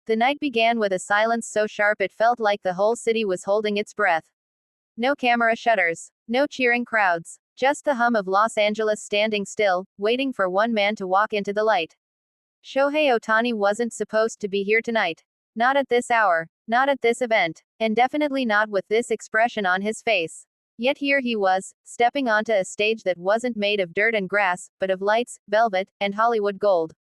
The night began with a silence so sharp it felt like the whole city was holding its breath. No camera shutters. No cheering crowds. Just the hum of Los Angeles standing still, waiting for one man to walk into the light. Shohei Ohtani wasn't supposed to be here tonight. Not at this hour. Not at this event. And definitely not with this expression on his face. Yet here he was, stepping onto a stage that wasn't made of dirt and grass, but of lights, velvet, and Hollywood gold.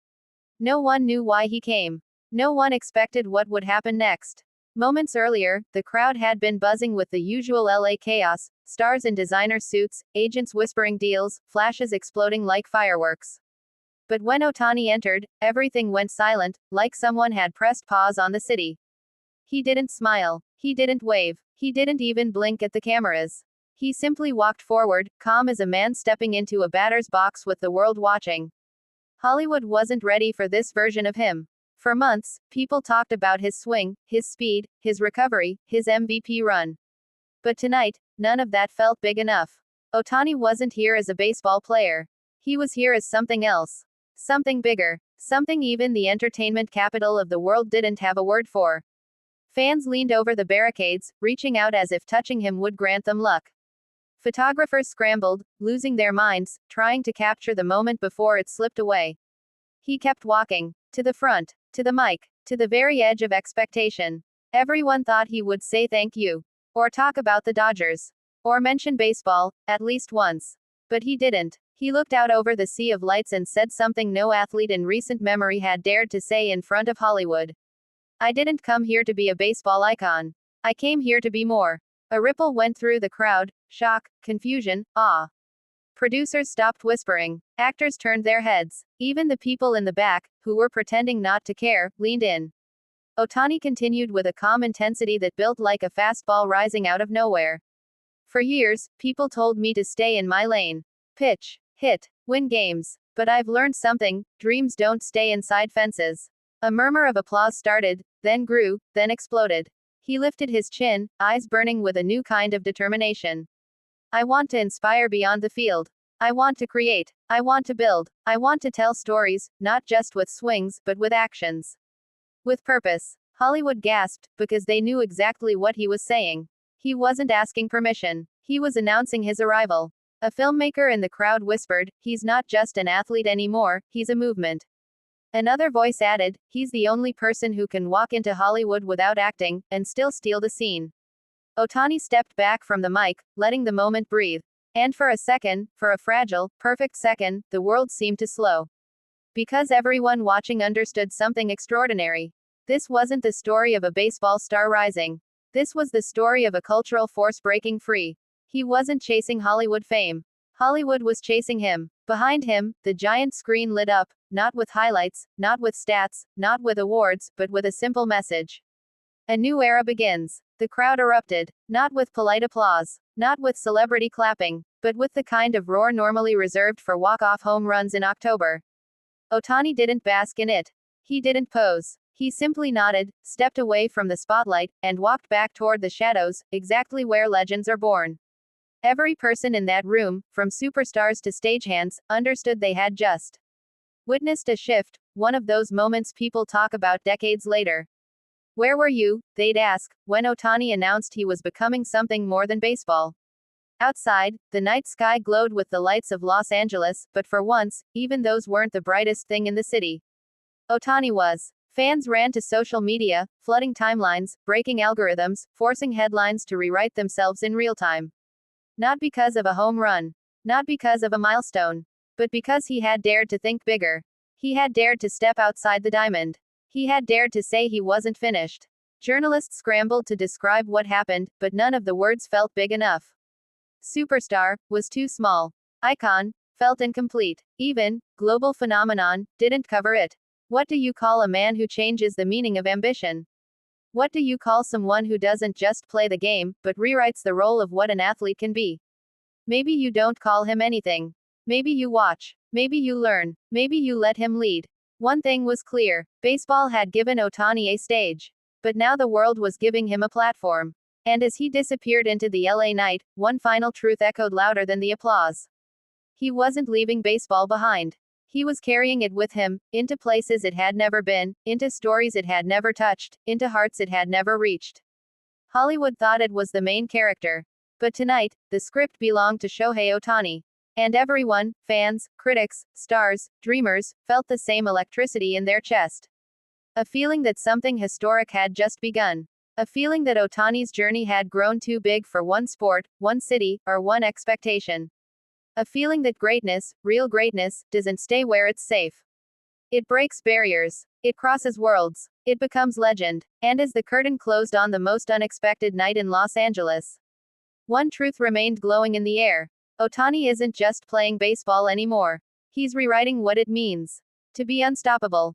No one knew why he came. No one expected what would happen next. Moments earlier, the crowd had been buzzing with the usual LA chaos, stars in designer suits, agents whispering deals, flashes exploding like fireworks. But when Ohtani entered, everything went silent, like someone had pressed pause on the city. He didn't smile. He didn't wave. He didn't even blink at the cameras. He simply walked forward, calm as a man stepping into a batter's box with the world watching. Hollywood wasn't ready for this version of him. For months, people talked about his swing, his speed, his recovery, his MVP run. But tonight, none of that felt big enough. Ohtani wasn't here as a baseball player. He was here as something else. Something bigger. Something even the entertainment capital of the world didn't have a word for. Fans leaned over the barricades, reaching out as if touching him would grant them luck. Photographers scrambled, losing their minds, trying to capture the moment before it slipped away. He kept walking. To the front. To the mic. To the very edge of expectation. Everyone thought he would say thank you. Or talk about the Dodgers. Or mention baseball, at least once. But he didn't. He looked out over the sea of lights and said something no athlete in recent memory had dared to say in front of Hollywood. I didn't come here to be a baseball icon. I came here to be more. A ripple went through the crowd, shock, confusion, awe. Producers stopped whispering. Actors turned their heads. Even the people in the back, who were pretending not to care, leaned in. Ohtani continued with a calm intensity that built like a fastball rising out of nowhere. For years, people told me to stay in my lane. Pitch, hit, win games. But I've learned something: dreams don't stay inside fences. A murmur of applause started, then grew, then exploded. He lifted his chin, eyes burning with a new kind of determination. I want to inspire beyond the field. I want to create. I want to build. I want to tell stories, not just with swings, but with actions. With purpose. Hollywood gasped, because they knew exactly what he was saying. He wasn't asking permission. He was announcing his arrival. A filmmaker in the crowd whispered, he's not just an athlete anymore, he's a movement. Another voice added, he's the only person who can walk into Hollywood without acting, and still steal the scene. Ohtani stepped back from the mic, letting the moment breathe. And for a second, for a fragile, perfect second, the world seemed to slow. Because everyone watching understood something extraordinary. This wasn't the story of a baseball star rising. This was the story of a cultural force breaking free. He wasn't chasing Hollywood fame. Hollywood was chasing him. Behind him, the giant screen lit up, not with highlights, not with stats, not with awards, but with a simple message. A new era begins. The crowd erupted, not with polite applause, not with celebrity clapping, but with the kind of roar normally reserved for walk-off home runs in October. Ohtani didn't bask in it. He didn't pose. He simply nodded, stepped away from the spotlight, and walked back toward the shadows, exactly where legends are born. Every person in that room, from superstars to stagehands, understood they had just witnessed a shift, one of those moments people talk about decades later. Where were you, they'd ask, when Ohtani announced he was becoming something more than baseball? Outside, the night sky glowed with the lights of Los Angeles, but for once, even those weren't the brightest thing in the city. Ohtani was. Fans ran to social media, flooding timelines, breaking algorithms, forcing headlines to rewrite themselves in real time. Not because of a home run. Not because of a milestone. But because he had dared to think bigger. He had dared to step outside the diamond. He had dared to say he wasn't finished. Journalists scrambled to describe what happened, but none of the words felt big enough. Superstar was too small. Icon felt incomplete. Even global phenomenon didn't cover it. What do you call a man who changes the meaning of ambition? What do you call someone who doesn't just play the game, but rewrites the role of what an athlete can be? Maybe you don't call him anything. Maybe you watch. Maybe you learn. Maybe you let him lead. One thing was clear: baseball had given Ohtani a stage. But now the world was giving him a platform. And as he disappeared into the LA night, one final truth echoed louder than the applause. He wasn't leaving baseball behind. He was carrying it with him, into places it had never been, into stories it had never touched, into hearts it had never reached. Hollywood thought it was the main character. But tonight, the script belonged to Shohei Ohtani. And everyone, fans, critics, stars, dreamers, felt the same electricity in their chest. A feeling that something historic had just begun. A feeling that Ohtani's journey had grown too big for one sport, one city, or one expectation. A feeling that greatness, real greatness, doesn't stay where it's safe. It breaks barriers. It crosses worlds. It becomes legend. And as the curtain closed on the most unexpected night in Los Angeles, one truth remained glowing in the air. Ohtani isn't just playing baseball anymore. He's rewriting what it means to be unstoppable.